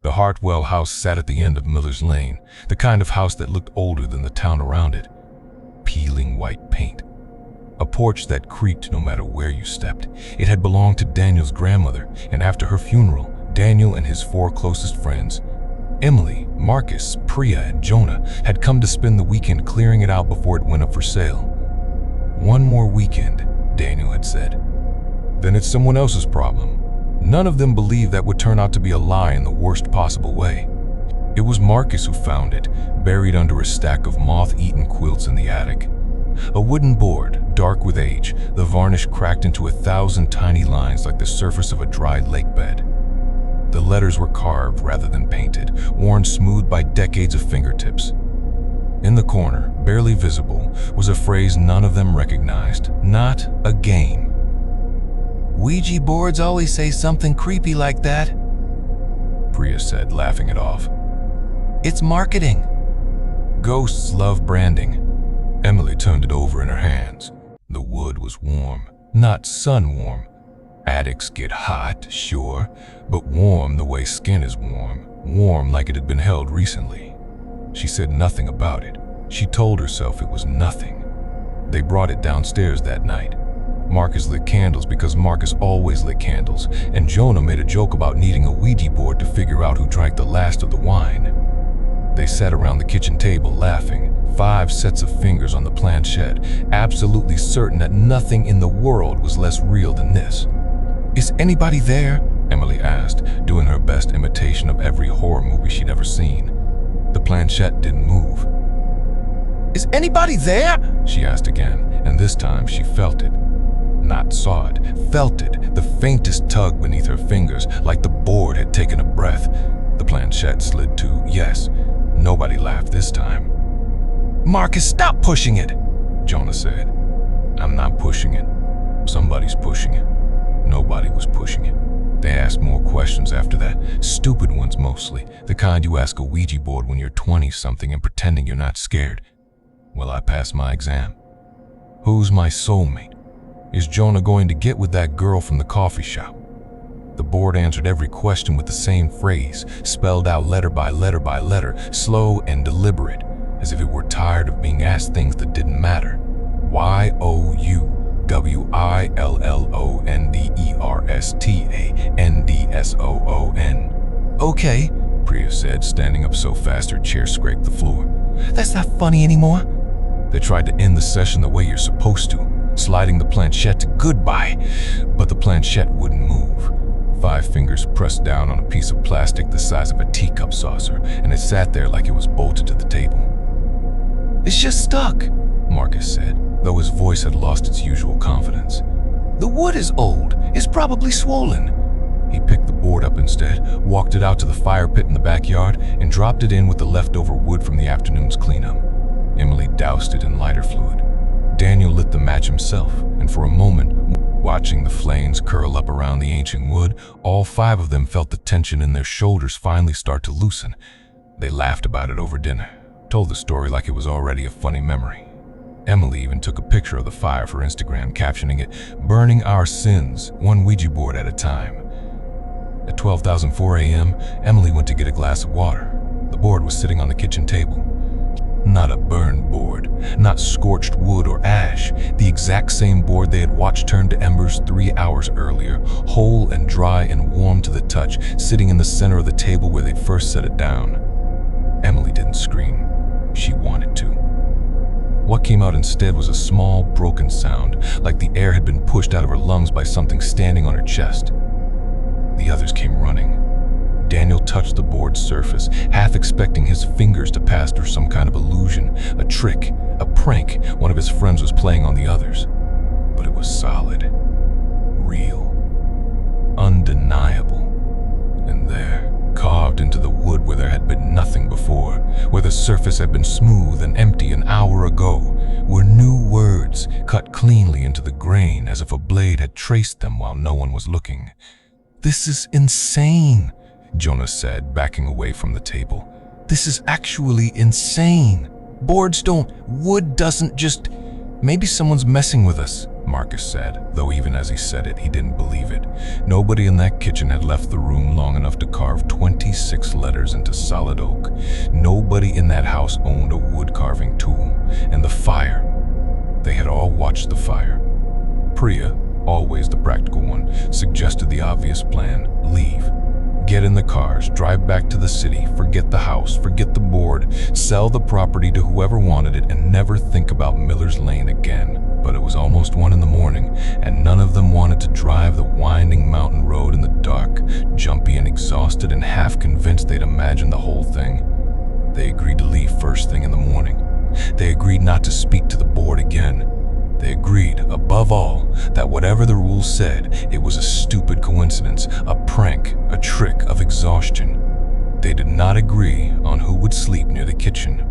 The Hartwell house sat at the end of Miller's Lane, the kind of house that looked older than the town around it. Peeling white paint. A porch that creaked no matter where you stepped. It had belonged to Daniel's grandmother, and after her funeral, Daniel and his 4 closest friends, Emily, Marcus, Priya, and Jonah, had come to spend the weekend clearing it out before it went up for sale. One more weekend, Daniel had said. Then it's someone else's problem. None of them believed that would turn out to be a lie in the worst possible way. It was Marcus who found it, buried under a stack of moth-eaten quilts in the attic. A wooden board, dark with age, the varnish cracked into 1,000 tiny lines like the surface of a dry lake bed. The letters were carved rather than painted, worn smooth by decades of fingertips. In the corner, barely visible, was a phrase none of them recognized. Not a game. Ouija boards always say something creepy like that, Priya said, laughing it off. It's marketing. Ghosts love branding. Emily turned it over in her hands. The wood was warm, not sun warm. Attics get hot, sure, but warm the way skin is warm. Warm like it had been held recently. She said nothing about it. She told herself it was nothing. They brought it downstairs that night. Marcus lit candles because Marcus always lit candles, and Jonah made a joke about needing a Ouija board to figure out who drank the last of the wine. They sat around the kitchen table laughing, 5 sets of fingers on the planchette, absolutely certain that nothing in the world was less real than this. Is anybody there? Emily asked, doing her best imitation of every horror movie she'd ever seen. The planchette didn't move. Is anybody there? She asked again, and this time she felt it. Not saw it, felt it, the faintest tug beneath her fingers, like the board had taken a breath. The planchette slid to yes. Nobody laughed this time. Marcus, stop pushing it, Jonah said. I'm not pushing it. Somebody's pushing it. Nobody was pushing it. They asked more questions after that, stupid ones mostly, the kind you ask a Ouija board when you're 20-something and pretending you're not scared. Will I pass my exam? Who's my soulmate? Is Jonah going to get with that girl from the coffee shop? The board answered every question with the same phrase, spelled out letter by letter by letter, slow and deliberate, as if it were tired of being asked things that didn't matter. Youwillenderstandson. Okay, Priya said, standing up so fast her chair scraped the floor. That's not funny anymore. They tried to end the session the way you're supposed to, sliding the planchette to goodbye, but the planchette wouldn't move. 5 fingers pressed down on a piece of plastic the size of a teacup saucer, and it sat there like it was bolted to the table. It's just stuck, Marcus said, though his voice had lost its usual confidence. The wood is old. It's probably swollen. He picked the board up instead, walked it out to the fire pit in the backyard, and dropped it in with the leftover wood from the afternoon's cleanup. Emily doused it in lighter fluid. Daniel lit the match himself, and for a moment, watching the flames curl up around the ancient wood, all 5 of them felt the tension in their shoulders finally start to loosen. They laughed about it over dinner, told the story like it was already a funny memory. Emily even took a picture of the fire for Instagram, captioning it, "Burning our sins, one Ouija board at a time." At 12:04 a.m., Emily went to get a glass of water. The board was sitting on the kitchen table. Not a burned board, not scorched wood or ash, the exact same board they had watched turn to embers 3 hours earlier, whole and dry and warm to the touch, sitting in the center of the table where they'd first set it down. Emily didn't scream. She wanted to. What came out instead was a small, broken sound, like the air had been pushed out of her lungs by something standing on her chest. The others came running. Daniel touched the board's surface, half expecting his fingers to pass through some kind of illusion, a trick, a prank one of his friends was playing on the others. But it was solid, real, undeniable. And there, carved into the wood where there had been nothing before, where the surface had been smooth and empty an hour ago, were new words cut cleanly into the grain as if a blade had traced them while no one was looking. This is insane, Jonah said, backing away from the table. This is actually insane. Boards don't, wood doesn't just... Maybe someone's messing with us, Marcus said, though even as he said it, he didn't believe it. Nobody in that kitchen had left the room long enough to carve 26 shatters into solid oak. Nobody in that house owned a wood carving tool. And the fire. They had all watched the fire. Priya, always the practical one, suggested the obvious plan: leave. Get in the cars, drive back to the city, forget the house, forget the board, sell the property to whoever wanted it, and never think about Miller's Lane again. But it was almost 1 in the morning, and none of them wanted to drive the winding mountain road in the dark, jumpy and exhausted and half convinced they'd imagined the whole thing. They agreed to leave first thing in the morning. They agreed not to speak to the board again. They agreed, above all, that whatever the rules said, it was a stupid coincidence, a prank, a trick of exhaustion. They did not agree on who would sleep near the kitchen.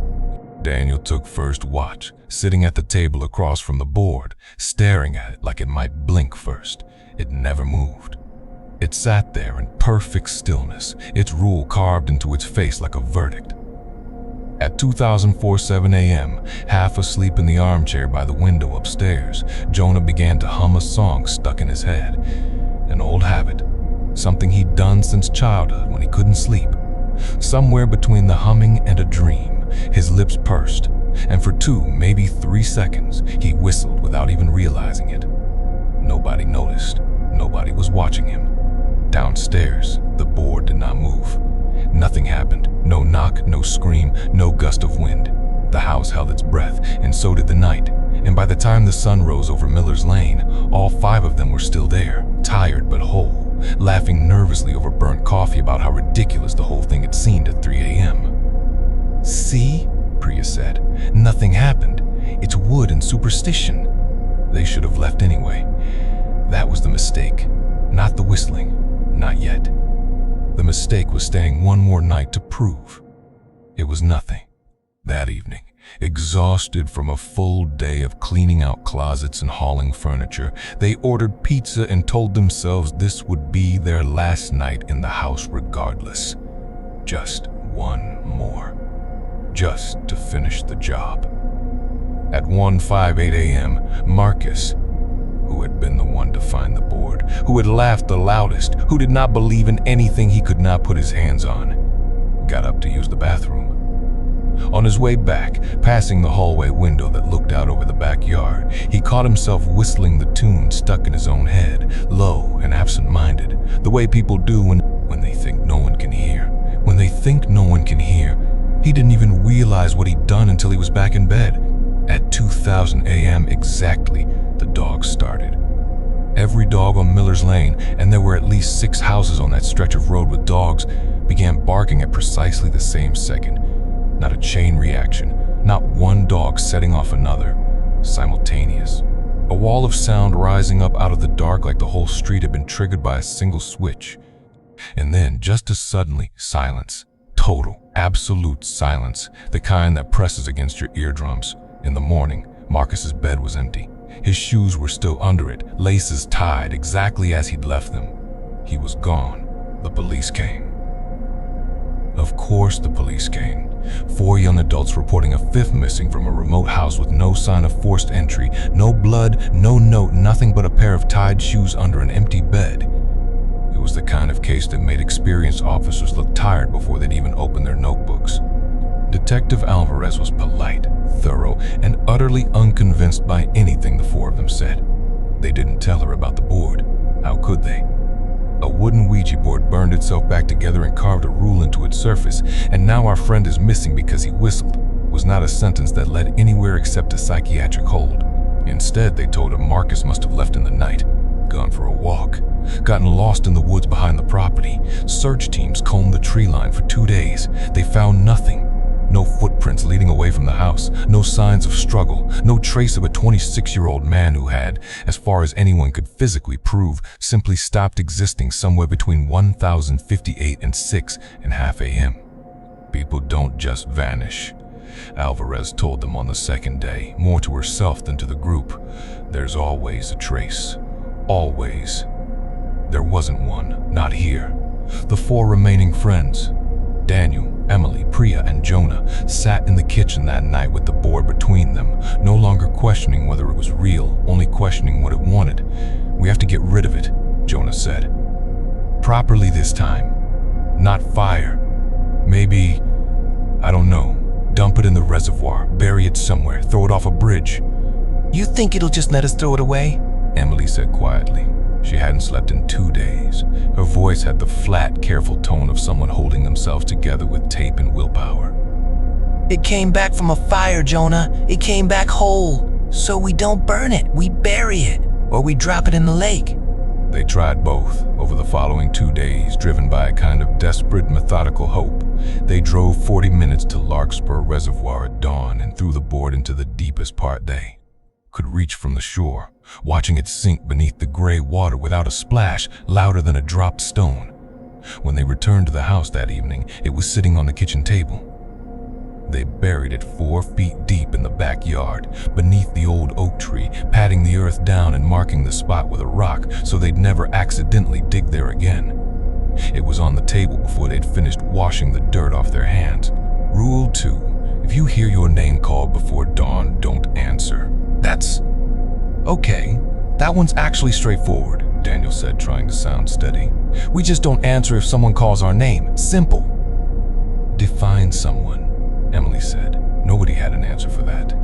Daniel took first watch, sitting at the table across from the board, staring at it like it might blink first. It never moved. It sat there in perfect stillness, its rule carved into its face like a verdict. At 2004:07 a.m., half asleep in the armchair by the window upstairs, Jonah began to hum a song stuck in his head. An old habit, something he'd done since childhood when he couldn't sleep. Somewhere between the humming and a dream, his lips pursed, and for 2, maybe 3 seconds, he whistled without even realizing it. Nobody noticed. Nobody was watching him. Downstairs, the board did not move. Nothing happened. No knock, no scream, no gust of wind. The house held its breath, and so did the night. And by the time the sun rose over Miller's Lane, all 5 of them were still there, tired but whole, laughing nervously over burnt coffee about how ridiculous the whole thing had seemed at 3 a.m. "See?" Priya said. "Nothing happened. It's wood and superstition." They should have left anyway. That was the mistake, not the whistling. Not yet. The mistake was staying one more night to prove. It was nothing. That evening, exhausted from a full day of cleaning out closets and hauling furniture, they ordered pizza and told themselves this would be their last night in the house regardless. Just one more. Just to finish the job. At 1:58 a.m., Marcus, who had been the one to find the board, who had laughed the loudest, who did not believe in anything he could not put his hands on, got up to use the bathroom. On his way back, passing the hallway window that looked out over the backyard, he caught himself whistling the tune stuck in his own head, low and absent-minded, the way people do when they think no one can hear. When they think no one can hear, he didn't even realize what he'd done until he was back in bed. At 2000 a.m. exactly, the dogs started. Every dog on Miller's Lane, and there were at least 6 houses on that stretch of road with dogs, began barking at precisely the same second. Not a chain reaction, not one dog setting off another. Simultaneous. A wall of sound rising up out of the dark like the whole street had been triggered by a single switch. And then, just as suddenly, silence. Total, absolute silence, the kind that presses against your eardrums. In the morning, Marcus's bed was empty. His shoes were still under it, laces tied exactly as he'd left them. He was gone. The police came. Of course the police came. 4 young adults reporting a 5th missing from a remote house with no sign of forced entry, no blood, no note, nothing but a pair of tied shoes under an empty bed. It was the kind of case that made experienced officers look tired before they'd even open their notebooks. Detective Alvarez was polite, thorough, and utterly unconvinced by anything the 4 of them said. They didn't tell her about the board. How could they? A wooden Ouija board burned itself back together and carved a rule into its surface, and now our friend is missing because he whistled, was not a sentence that led anywhere except a psychiatric hold. Instead, they told her Marcus must have left in the night, gone for a walk, gotten lost in the woods behind the property. Search teams combed the tree line for 2 days. They found nothing. No footprints leading away from the house, no signs of struggle, no trace of a 26-year-old man who had, as far as anyone could physically prove, simply stopped existing somewhere between 1058 and 6:30 a.m. People don't just vanish. Alvarez told them on the second day, more to herself than to the group. There's always a trace. Always. There wasn't one, not here. The 4 remaining friends, Daniel, Emily, Priya, and Jonah, sat in the kitchen that night with the board between them, no longer questioning whether it was real, only questioning what it wanted. "We have to get rid of it," Jonah said. "Properly this time. Not fire. Maybe, I don't know, dump it in the reservoir, bury it somewhere, throw it off a bridge. You think it'll just let us throw it away? Emily said quietly. She hadn't slept in 2 days. Her voice had the flat, careful tone of someone holding themselves together with tape and willpower. It came back from a fire, Jonah. It came back whole. So we don't burn it, we bury it, or we drop it in the lake. They tried both. Over the following 2 days, driven by a kind of desperate, methodical hope, they drove 40 minutes to Larkspur Reservoir at dawn and threw the board into the deepest part they could reach from the shore, watching it sink beneath the gray water without a splash louder than a dropped stone. When they returned to the house that evening, it was sitting on the kitchen table. They buried it 4 feet deep in the backyard, beneath the old oak tree, patting the earth down and marking the spot with a rock so they'd never accidentally dig there again. It was on the table before they'd finished washing the dirt off their hands. Rule 2, if you hear your name called before dawn, don't answer. That's okay. That one's actually straightforward, Daniel said, trying to sound steady. We just don't answer if someone calls our name. Simple. Define someone, Emily said. Nobody had an answer for that.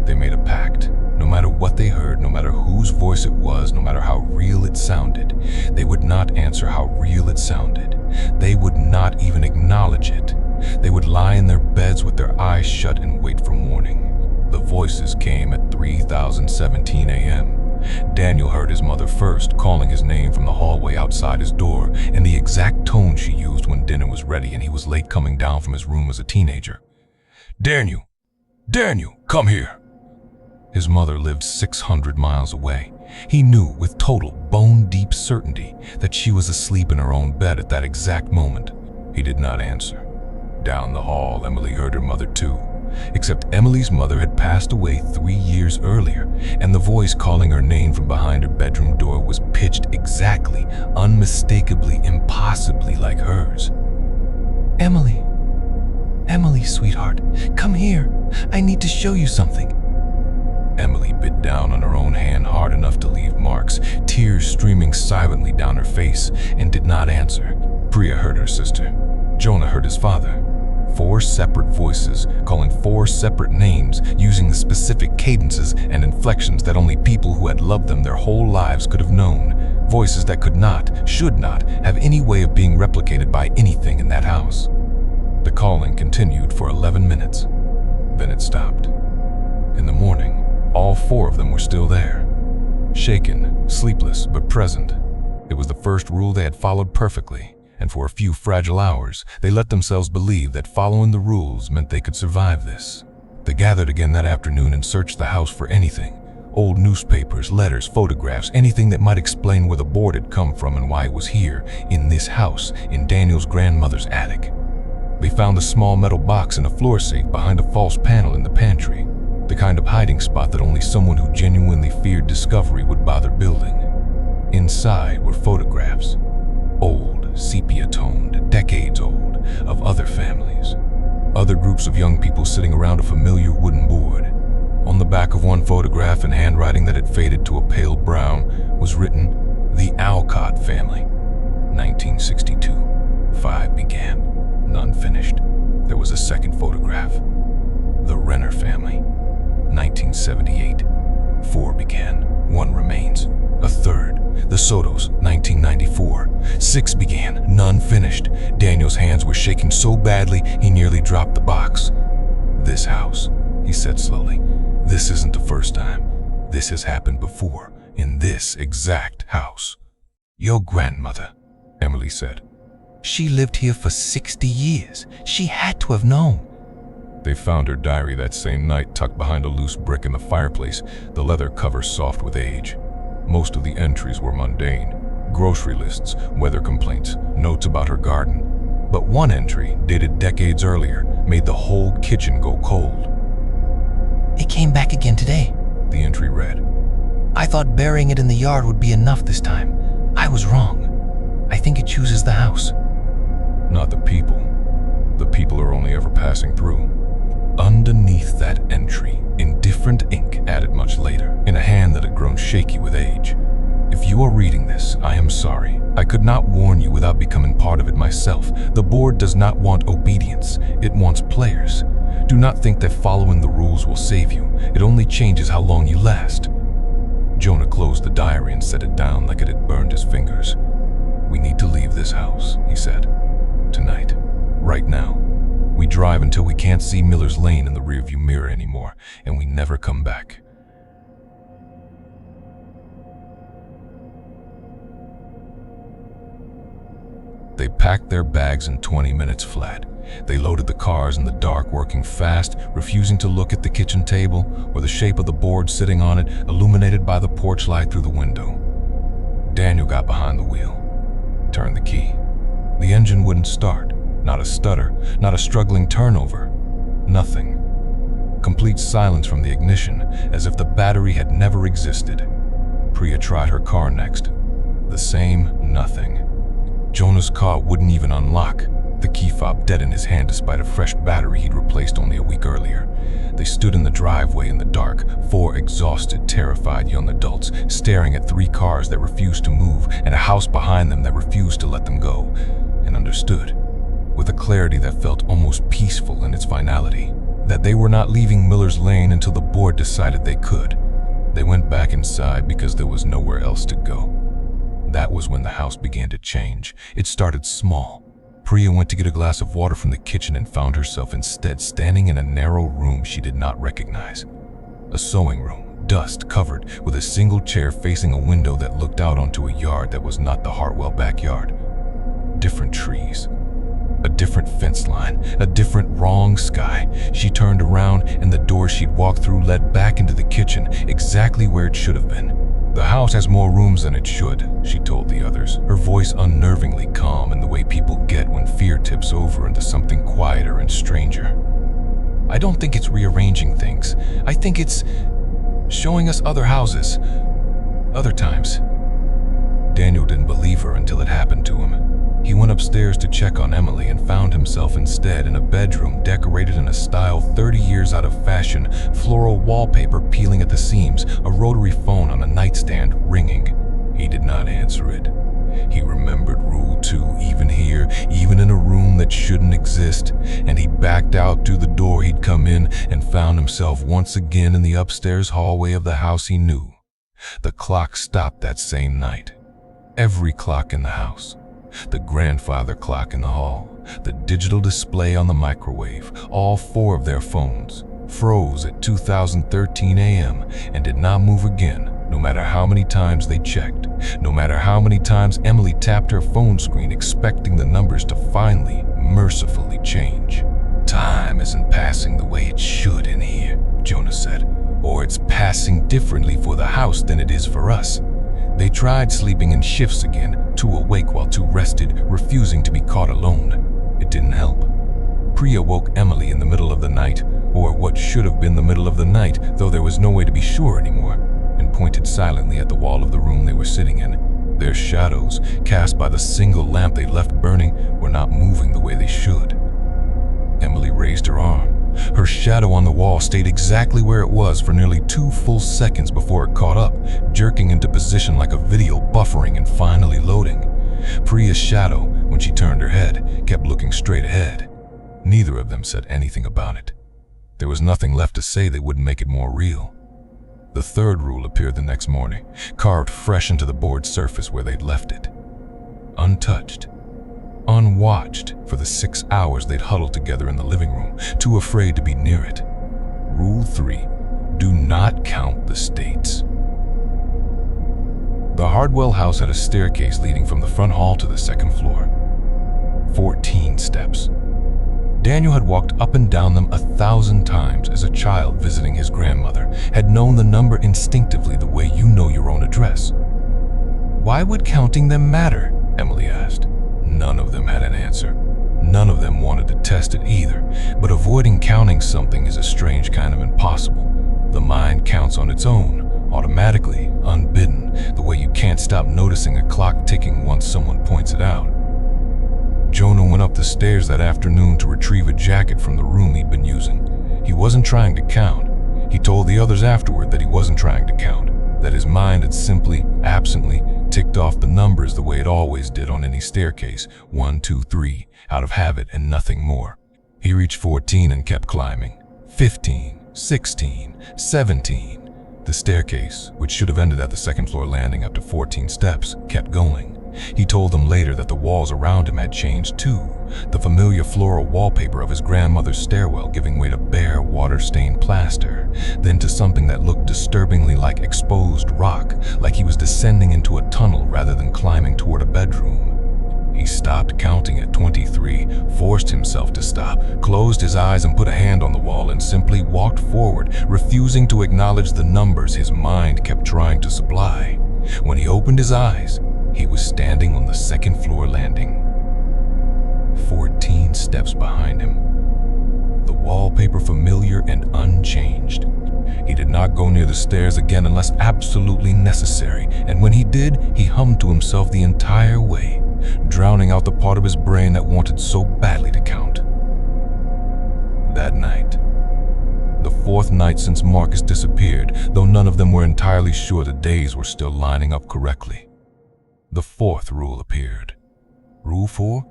They made a pact. No matter what they heard, no matter whose voice it was, no matter how real it sounded, they would not answer how real it sounded. They would not even acknowledge it. They would lie in their beds with their eyes shut and wait for morning. The voices came at 3:17 a.m. Daniel heard his mother first, calling his name from the hallway outside his door, in the exact tone she used when dinner was ready and he was late coming down from his room as a teenager. Daniel, come here. His mother lived 600 miles away. He knew with total bone-deep certainty that she was asleep in her own bed at that exact moment. He did not answer. Down the hall, Emily heard her mother too. Except Emily's mother had passed away 3 years earlier, and the voice calling her name from behind her bedroom door was pitched exactly, unmistakably, impossibly like hers. Emily, sweetheart, come here. I need to show you something. Emily bit down on her own hand hard enough to leave marks, tears streaming silently down her face, and did not answer. Priya heard her sister. Jonah heard his father. 4 separate voices, calling 4 separate names, using the specific cadences and inflections that only people who had loved them their whole lives could have known. Voices that could not, should not, have any way of being replicated by anything in that house. The calling continued for 11 minutes. Then it stopped. In the morning, all 4 of them were still there. Shaken, sleepless, but present. It was the first rule they had followed perfectly. And for a few fragile hours, they let themselves believe that following the rules meant they could survive this. They gathered again that afternoon and searched the house for anything. Old newspapers, letters, photographs, anything that might explain where the board had come from and why it was here, in this house, in Daniel's grandmother's attic. They found a small metal box in a floor safe behind a false panel in the pantry, the kind of hiding spot that only someone who genuinely feared discovery would bother building. Inside were photographs, old, sepia-toned, decades old, of other families. Other groups of young people sitting around a familiar wooden board. On the back of one photograph, in handwriting that had faded to a pale brown, was written, "The Alcott family, 1962. 5 began, none finished." There was a second photograph. "The Renner family, 1978. 4 began, 1 remains." A third, "The Sotos, 1994. 6 began, none finished." Daniel's hands were shaking so badly he nearly dropped the box. "This house," he said slowly, "this isn't the first time. This has happened before, in this exact house." "Your grandmother," Emily said. "She lived here for 60 years. She had to have known." They found her diary that same night tucked behind a loose brick in the fireplace, the leather cover soft with age. Most of the entries were mundane. Grocery lists, weather complaints, notes about her garden. But one entry, dated decades earlier, made the whole kitchen go cold. "It came back again today," the entry read. "I thought burying it in the yard would be enough this time. I was wrong. I think it chooses the house." "Not the people. The people are only ever passing through." Underneath that entry, in different ink added much later, in a hand that had grown shaky with age, "If you are reading this, I am sorry. I could not warn you without about becoming part of it myself. The board does not want obedience, it wants players. Do not think that following the rules will save you. It only changes how long you last. Jonah closed the diary and set it down like it had burned his fingers. We need to leave this house, he said. Tonight. Right now. We drive until we can't see Miller's Lane in the rearview mirror anymore, and we never come back. They packed their bags in 20 minutes flat. They loaded the cars in the dark, working fast, refusing to look at the kitchen table or the shape of the board sitting on it, illuminated by the porch light through the window. Daniel got behind the wheel, turned the key. The engine wouldn't start. Not a stutter, not a struggling turnover. Nothing. Complete silence from the ignition, as if the battery had never existed. Priya tried her car next. The same nothing. Jonah's car wouldn't even unlock, the key fob dead in his hand despite a fresh battery he'd replaced only a week earlier. They stood in the driveway in the dark, four exhausted, terrified young adults, staring at three cars that refused to move and a house behind them that refused to let them go, and understood, with a clarity that felt almost peaceful in its finality, that they were not leaving Miller's Lane until the board decided they could. They went back inside because there was nowhere else to go. That was when the house began to change. It started small. Priya went to get a glass of water from the kitchen and found herself instead standing in a narrow room she did not recognize. A sewing room, dust covered, with a single chair facing a window that looked out onto a yard that was not the Hartwell backyard. Different trees. A different fence line, a different wrong sky. She turned around and the door she'd walked through led back into the kitchen, exactly where it should have been. The house has more rooms than it should, she told the others, her voice unnervingly calm in the way people get when fear tips over into something quieter and stranger. I don't think it's rearranging things. I think it's showing us other houses, other times. Daniel didn't believe her until it happened to him. He went upstairs to check on Emily and found himself instead in a bedroom decorated in a style 30 years out of fashion, floral wallpaper peeling at the seams, a rotary phone on a nightstand ringing. He did not answer it. He remembered Rule 2, even here, even in a room that shouldn't exist, and he backed out through the door he'd come in and found himself once again in the upstairs hallway of the house he knew. The clock stopped that same night. Every clock in the house. The grandfather clock in the hall, the digital display on the microwave, all four of their phones, froze at 2013 a.m. and did not move again, no matter how many times they checked, no matter how many times Emily tapped her phone screen expecting the numbers to finally, mercifully change. Time isn't passing the way it should in here, Jonah said, or it's passing differently for the house than it is for us. They tried sleeping in shifts again, two awake while two rested, refusing to be caught alone. It didn't help. Priya woke Emily in the middle of the night, or what should have been the middle of the night, though there was no way to be sure anymore, and pointed silently at the wall of the room they were sitting in. Their shadows, cast by the single lamp they left burning, were not moving the way they should. Emily raised her arm. Her shadow on the wall stayed exactly where it was for nearly 2 full seconds before it caught up, jerking into position like a video buffering and finally loading. Priya's shadow, when she turned her head, kept looking straight ahead. Neither of them said anything about it. There was nothing left to say that wouldn't make it more real. The third rule appeared the next morning, carved fresh into the board surface where they'd left it. Untouched. Unwatched for the 6 hours they'd huddled together in the living room, too afraid to be near it. Rule 3, do not count the states. The Hardwell house had a staircase leading from the front hall to the second floor. 14 steps. Daniel had walked up and down them 1,000 times as a child visiting his grandmother, had known the number instinctively the way you know your own address. Why would counting them matter? Emily asked. None of them had an answer. None of them wanted to test it either, but avoiding counting something is a strange kind of impossible. The mind counts on its own, automatically, unbidden, the way you can't stop noticing a clock ticking once someone points it out. Jonah went up the stairs that afternoon to retrieve a jacket from the room he'd been using. He wasn't trying to count. He told the others afterward that he wasn't trying to count, that his mind had simply, absently, ticked off the numbers the way it always did on any staircase, 1, 2, 3, out of habit and nothing more. He reached 14 and kept climbing. 15, 16, 17. The staircase, which should have ended at the second floor landing after 14 steps, kept going. He told them later that the walls around him had changed too, the familiar floral wallpaper of his grandmother's stairwell giving way to bare, water-stained plaster, then to something that looked disturbingly like exposed rock, like he was descending into a tunnel rather than climbing toward a bedroom. He stopped counting at 23, forced himself to stop, closed his eyes and put a hand on the wall and simply walked forward, refusing to acknowledge the numbers his mind kept trying to supply. When he opened his eyes, he was standing on the second floor landing, 14 steps behind him. The wallpaper familiar and unchanged. He did not go near the stairs again unless absolutely necessary, and when he did, he hummed to himself the entire way, drowning out the part of his brain that wanted so badly to count. That night, the fourth night since Marcus disappeared, though none of them were entirely sure the days were still lining up correctly, the fourth rule appeared. Rule 4?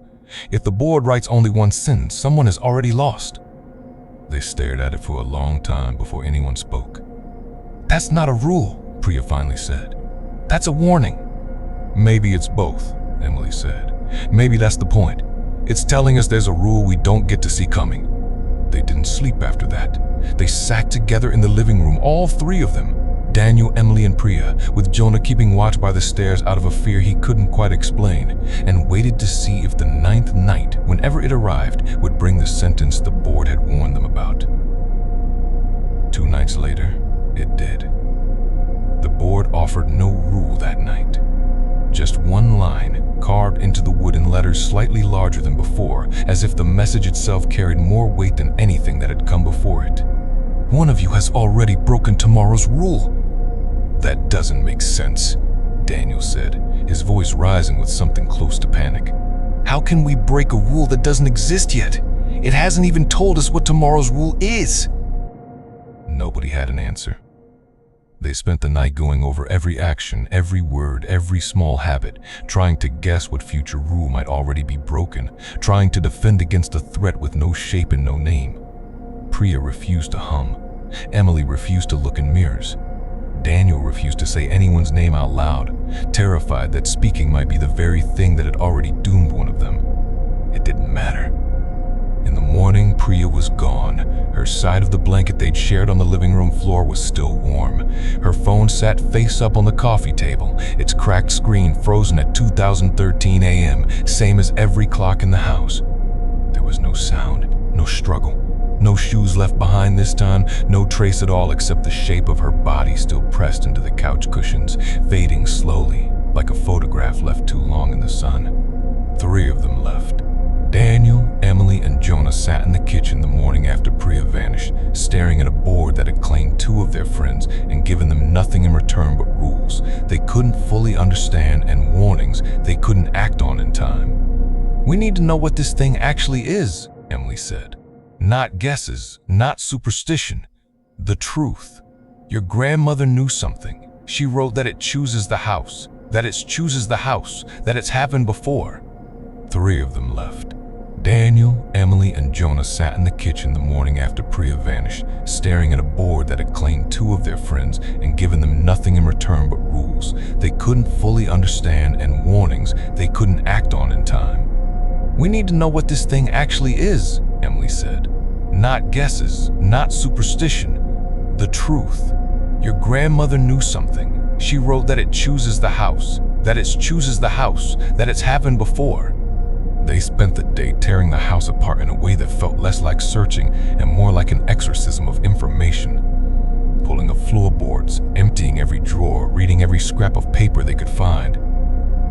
If the board writes only one sentence, someone is already lost. They stared at it for a long time before anyone spoke. "That's not a rule," Priya finally said. "That's a warning." "Maybe it's both," Emily said. "Maybe that's the point. It's telling us there's a rule we don't get to see coming." They didn't sleep after that. They sat together in the living room, all three of them, Daniel, Emily, and Priya, with Jonah keeping watch by the stairs out of a fear he couldn't quite explain, and waited to see if the 9th night, whenever it arrived, would bring the sentence the board had warned them about. 2 nights later, it did. The board offered no rule that night. Just one line, carved into the wood in letters slightly larger than before, as if the message itself carried more weight than anything that had come before it. "One of you has already broken tomorrow's rule." "That doesn't make sense," Daniel said, his voice rising with something close to panic. "How can we break a rule that doesn't exist yet? It hasn't even told us what tomorrow's rule is." Nobody had an answer. They spent the night going over every action, every word, every small habit, trying to guess what future rule might already be broken, trying to defend against a threat with no shape and no name. Priya refused to hum. Emily refused to look in mirrors. Daniel refused to say anyone's name out loud, terrified that speaking might be the very thing that had already doomed one of them. It didn't matter. In the morning, Priya was gone. Her side of the blanket they'd shared on the living room floor was still warm. Her phone sat face up on the coffee table, its cracked screen frozen at 2013 a.m., same as every clock in the house. There was no sound, no struggle. No shoes left behind this time, no trace at all except the shape of her body still pressed into the couch cushions, fading slowly, like a photograph left too long in the sun. 3 of them left. Daniel, Emily, and Jonah sat in the kitchen the morning after Priya vanished, staring at a board that had claimed 2 of their friends and given them nothing in return but rules they couldn't fully understand and warnings they couldn't act on in time. "We need to know what this thing actually is," Emily said. "Not guesses, not superstition. The truth. Your grandmother knew something. She wrote that it chooses the house, that it chooses the house, that it's happened before." 3 of them left. Daniel, Emily, and Jonah sat in the kitchen the morning after Priya vanished, staring at a board that had claimed 2 of their friends and given them nothing in return but rules they couldn't fully understand and warnings they couldn't act on in time. "We need to know what this thing actually is," Emily said. "Not guesses, not superstition. The truth. Your grandmother knew something. She wrote that it chooses the house, that it chooses the house, that it's happened before." They spent the day tearing the house apart in a way that felt less like searching and more like an exorcism of information. Pulling up floorboards, emptying every drawer, reading every scrap of paper they could find.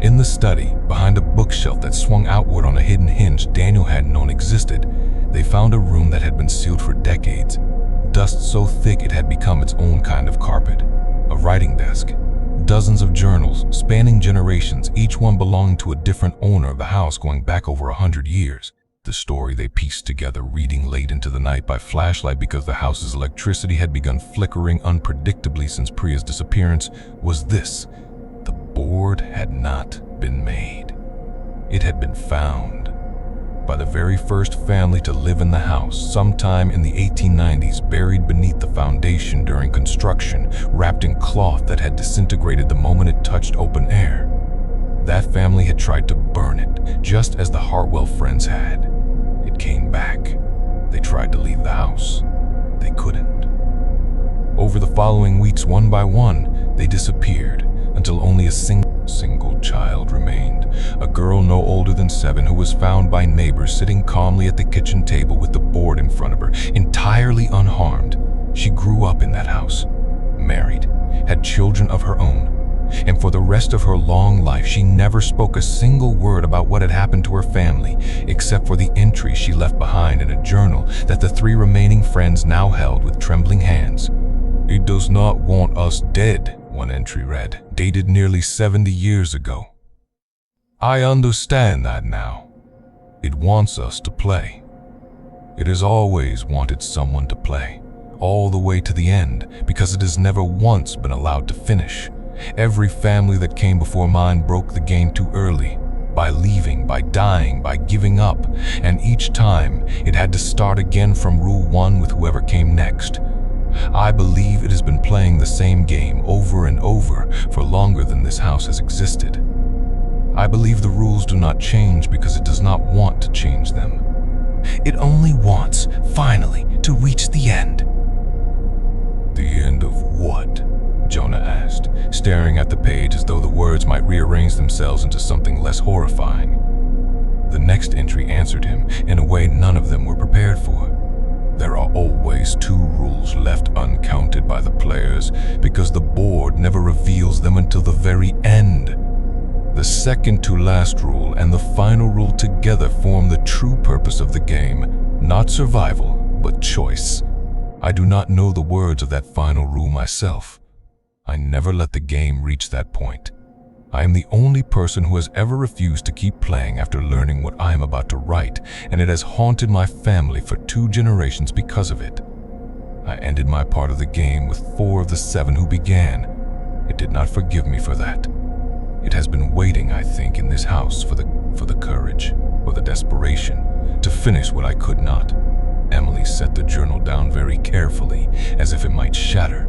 In the study, behind a bookshelf that swung outward on a hidden hinge Daniel hadn't known existed, they found a room that had been sealed for decades. Dust so thick it had become its own kind of carpet. A writing desk. Dozens of journals, spanning generations, each one belonging to a different owner of the house going back over 100 years. The story they pieced together reading late into the night by flashlight because the house's electricity had begun flickering unpredictably since Priya's disappearance was this: the board had not been made. It had been found by the very first family to live in the house sometime in the 1890s, buried beneath the foundation during construction, wrapped in cloth that had disintegrated the moment it touched open air. That family had tried to burn it, just as the Hartwell friends had. It came back. They tried to leave the house. They couldn't. Over the following weeks, one by one, they disappeared until only a single child remained, a girl no older than 7 who was found by neighbors sitting calmly at the kitchen table with the board in front of her, entirely unharmed. She grew up in that house, married, had children of her own, and for the rest of her long life she never spoke a single word about what had happened to her family, except for the entry she left behind in a journal that the 3 remaining friends now held with trembling hands. "It does not want us dead," one entry read, dated nearly 70 years ago. "I understand that now. It wants us to play. It has always wanted someone to play, all the way to the end, because it has never once been allowed to finish. Every family that came before mine broke the game too early, by leaving, by dying, by giving up, and each time it had to start again from rule 1 with whoever came next. I believe it has been playing the same game over and over for longer than this house has existed. I believe the rules do not change because it does not want to change them. It only wants, finally, to reach the end." "The end of what?" Jonah asked, staring at the page as though the words might rearrange themselves into something less horrifying. The next entry answered him in a way none of them were prepared for. "There are always 2 rules left uncounted by the players because the board never reveals them until the very end. The second to last rule and the final rule together form the true purpose of the game, not survival, but choice. I do not know the words of that final rule myself. I never let the game reach that point. I am the only person who has ever refused to keep playing after learning what I am about to write, and it has haunted my family for 2 generations because of it. I ended my part of the game with 4 of the 7 who began. It did not forgive me for that. It has been waiting, I think, in this house for the courage, or the desperation, to finish what I could not." Emily set the journal down very carefully, as if it might shatter.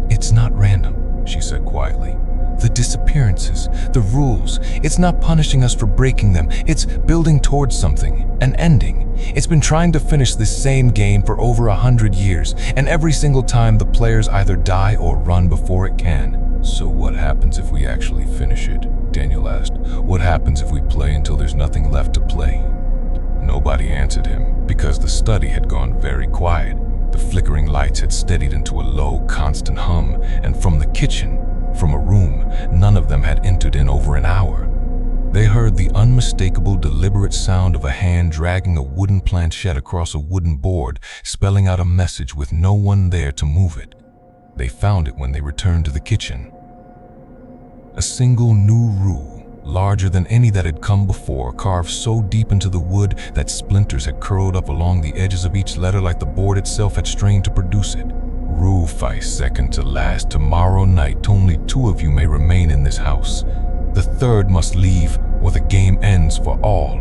"It's not random," she said quietly. "The disappearances, the rules, it's not punishing us for breaking them. It's building towards something, an ending. It's been trying to finish this same game for over 100 years, and every single time the players either die or run before it can." "So what happens if we actually finish it?" Daniel asked. "What happens if we play until there's nothing left to play?" Nobody answered him, because the study had gone very quiet. The flickering lights had steadied into a low, constant hum, and from the kitchen, from a room none of them had entered in over an hour, they heard the unmistakable, deliberate sound of a hand dragging a wooden planchette across a wooden board, spelling out a message with no one there to move it. They found it when they returned to the kitchen. A single new rule, larger than any that had come before, carved so deep into the wood that splinters had curled up along the edges of each letter like the board itself had strained to produce it. "Rule 5, second to last. Tomorrow night, only 2 of you may remain in this house. The 3rd must leave, or the game ends for all."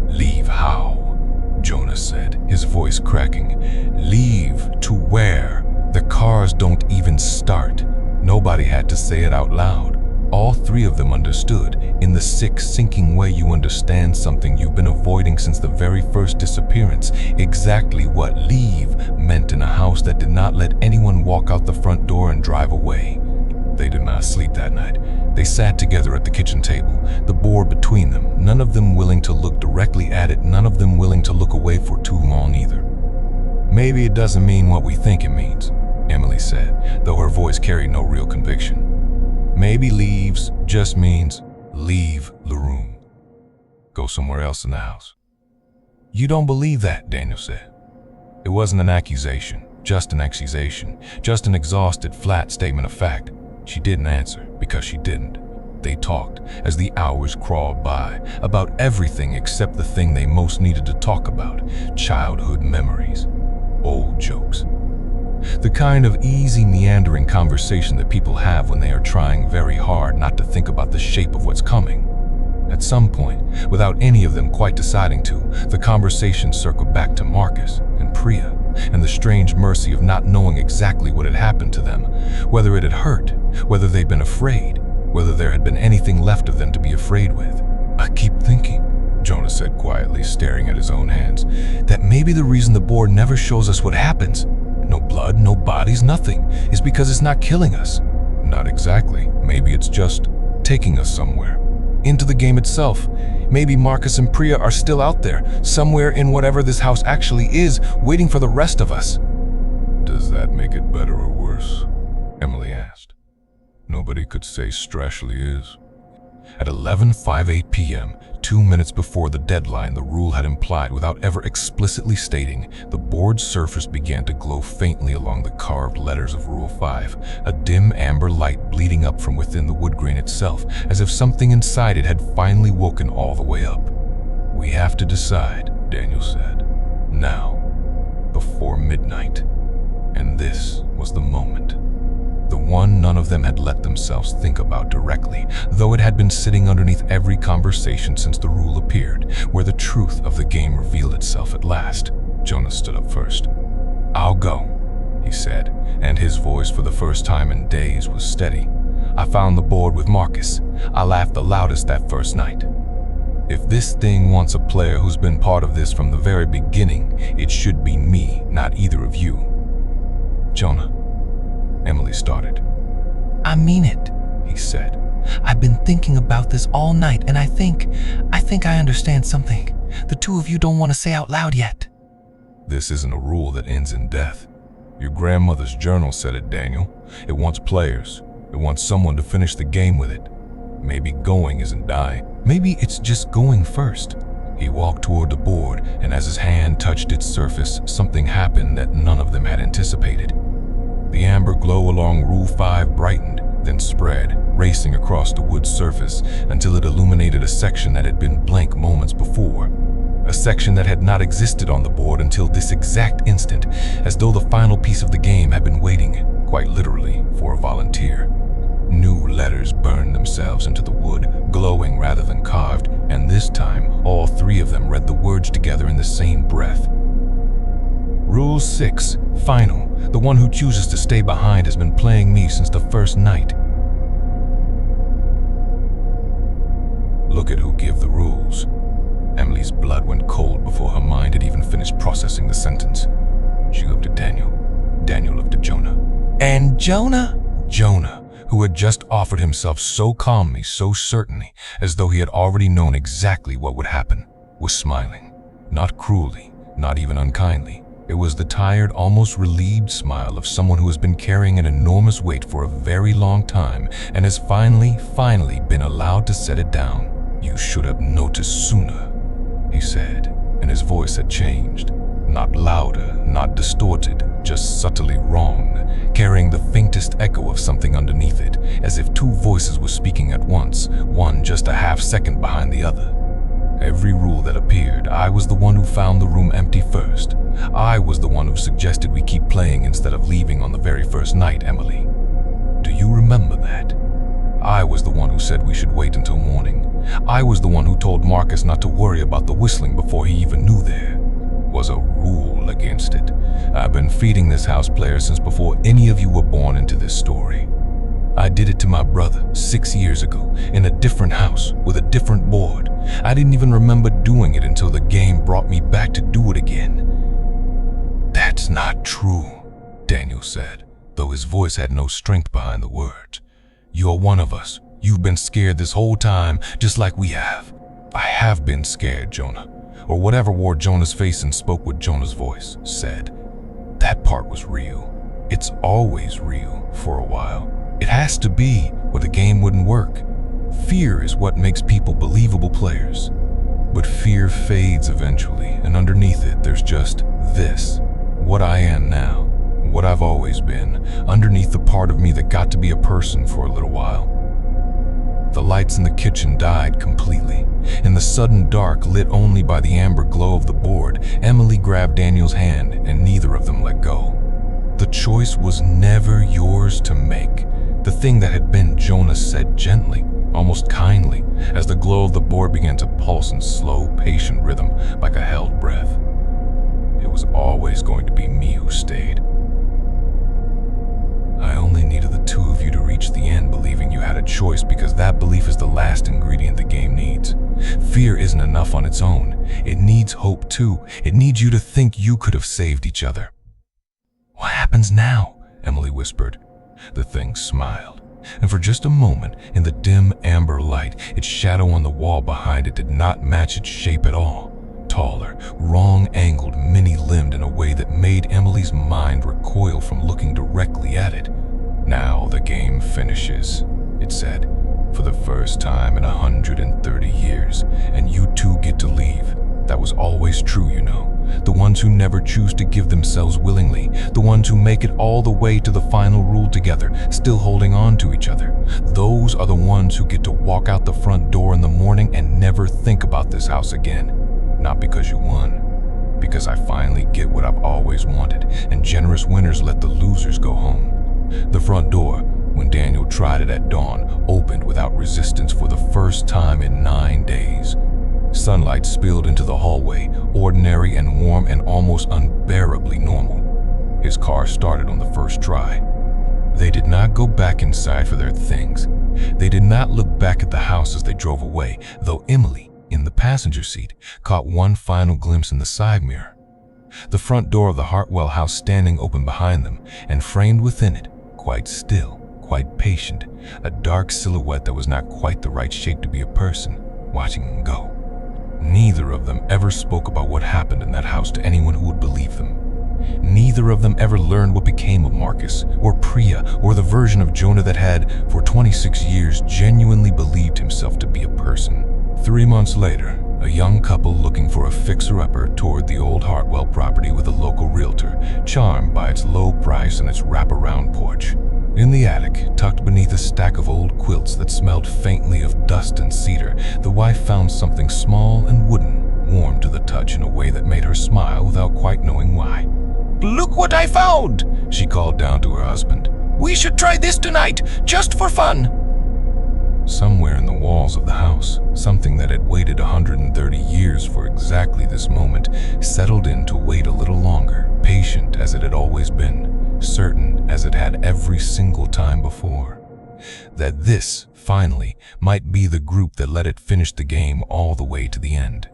"Leave how?" Jonah said, his voice cracking. "Leave to where? The cars don't even start." Nobody had to say it out loud. All 3 of them understood, in the sick, sinking way you understand something you've been avoiding since the very first disappearance, exactly what leave meant in a house that did not let anyone walk out the front door and drive away. They did not sleep that night. They sat together at the kitchen table, the board between them, none of them willing to look directly at it, none of them willing to look away for too long either. "Maybe it doesn't mean what we think it means," Emily said, though her voice carried no real conviction. "Maybe leaves just means leave the room. Go somewhere else in the house." "You don't believe that," Daniel said. It wasn't an accusation, just an accusation, just an exhausted, flat statement of fact. She didn't answer because she didn't. They talked, as the hours crawled by, about everything except the thing they most needed to talk about: childhood memories, old jokes. The kind of easy, meandering conversation that people have when they are trying very hard not to think about the shape of what's coming. At some point, without any of them quite deciding to, the conversation circled back to Marcus and Priya, and the strange mercy of not knowing exactly what had happened to them, whether it had hurt, whether they'd been afraid, whether there had been anything left of them to be afraid with. "I keep thinking," Jonah said quietly, staring at his own hands, "that maybe the reason the board never shows us what happens, no blood, no bodies, nothing, is because it's not killing us." "Not exactly. Maybe it's just taking us somewhere. Into the game itself. Maybe Marcus and Priya are still out there, somewhere in whatever this house actually is, waiting for the rest of us." "Does that make it better or worse?" Emily asked. "Nobody could say Strashly is." At 11:58 p.m., 2 minutes before the deadline the rule had implied without ever explicitly stating, the board's surface began to glow faintly along the carved letters of Rule 5, a dim amber light bleeding up from within the wood grain itself, as if something inside it had finally woken all the way up. "We have to decide," Daniel said. "Now, before midnight." And this was the moment. The one none of them had let themselves think about directly, though it had been sitting underneath every conversation since the rule appeared, where the truth of the game revealed itself at last. Jonah stood up first. "I'll go," he said, and his voice for the first time in days was steady. "I found the board with Marcus. I laughed the loudest that first night. If this thing wants a player who's been part of this from the very beginning, it should be me, not either of you." "Jonah," Emily started. "I mean it," he said. "I've been thinking about this all night, and I think I understand something the two of you don't want to say out loud yet." "This isn't a rule that ends in death. Your grandmother's journal said it, Daniel. It wants players. It wants someone to finish the game with it. Maybe going isn't dying. Maybe it's just going first." He walked toward the board, and as his hand touched its surface, something happened that none of them had anticipated. The amber glow along Rule 5 brightened, then spread, racing across the wood's surface until it illuminated a section that had been blank moments before. A section that had not existed on the board until this exact instant, as though the final piece of the game had been waiting, quite literally, for a volunteer. New letters burned themselves into the wood, glowing rather than carved, and this time all three of them read the words together in the same breath. "Rule 6, final. The one who chooses to stay behind has been playing me since the first night." "Look at who give the rules." Emily's blood went cold before her mind had even finished processing the sentence. She looked at Daniel. Daniel looked at Jonah. "And Jonah?" Jonah, who had just offered himself so calmly, so certainly, as though he had already known exactly what would happen, was smiling. Not cruelly, not even unkindly. It was the tired, almost relieved smile of someone who has been carrying an enormous weight for a very long time and has finally been allowed to set it down. "You should have noticed sooner," he said, and his voice had changed. Not louder, not distorted, just subtly wrong, carrying the faintest echo of something underneath it, as if two voices were speaking at once, one just a half second behind the other. "Every rule that appeared, I was the one who found the room empty first. I was the one who suggested we keep playing instead of leaving on the very first night, Emily. Do you remember that? I was the one who said we should wait until morning. I was the one who told Marcus not to worry about the whistling before he even knew there was a rule against it. I've been feeding this house player since before any of you were born into this story. I did it to my brother 6 years ago in a different house with a different board. I didn't even remember doing it until the game brought me back to do it again." "That's not true," Daniel said, though his voice had no strength behind the words. "You're one of us. You've been scared this whole time, just like we have." "I have been scared," Jonah, or whatever wore Jonah's face and spoke with Jonah's voice, said. "That part was real. It's always real, for a while. It has to be, or the game wouldn't work. Fear is what makes people believable players. But fear fades eventually, and underneath it there's just this, what I am now, what I've always been, underneath the part of me that got to be a person for a little while." The lights in the kitchen died completely. In the sudden dark, lit only by the amber glow of the board, Emily grabbed Daniel's hand, and neither of them let go. The choice was never yours to make. The thing that had been, Jonah said gently, almost kindly, as the glow of the board began to pulse in slow, patient rhythm like a held breath. It was always going to be me who stayed. I only needed the two of you to reach the end believing you had a choice, because that belief is the last ingredient the game needs. Fear isn't enough on its own. It needs hope too. It needs you to think you could have saved each other. What happens now? Emily whispered. The thing smiled, and for just a moment, in the dim amber light, its shadow on the wall behind it did not match its shape at all. Taller, wrong-angled, many-limbed in a way that made Emily's mind recoil from looking directly at it. Now the game finishes, it said, for the first time in 130 years, and you two get to leave. That was always true, you know. The ones who never choose to give themselves willingly, the ones who make it all the way to the final rule together, still holding on to each other. Those are the ones who get to walk out the front door in the morning and never think about this house again. Not because you won, because I finally get what I've always wanted, and generous winners let the losers go home. The front door, when Daniel tried it at dawn, opened without resistance for the first time in 9 days. Sunlight spilled into the hallway, ordinary and warm and almost unbearably normal. His car started on the first try. They did not go back inside for their things. They did not look back at the house as they drove away, though Emily, in the passenger seat, caught one final glimpse in the side mirror. The front door of the Hartwell house standing open behind them, and framed within it, quite still, quite patient, a dark silhouette that was not quite the right shape to be a person, watching them go. Neither of them ever spoke about what happened in that house to anyone who would believe them. Neither of them ever learned what became of Marcus, or Priya, or the version of Jonah that had, for 26 years, genuinely believed himself to be a person. 3 months later, a young couple looking for a fixer-upper toured the old Hartwell property with a local realtor, charmed by its low price and its wraparound porch. In the attic, tucked beneath a stack of old quilts that smelled faintly of dust and cedar, the wife found something small and wooden, warm to the touch in a way that made her smile without quite knowing why. "Look what I found!" she called down to her husband. "We should try this tonight, just for fun!" Somewhere in the walls of the house, something that had waited 130 years for exactly this moment settled in to wait a little longer, patient as it had always been, certain as it had every single time before. That this, finally, might be the group that let it finish the game all the way to the end.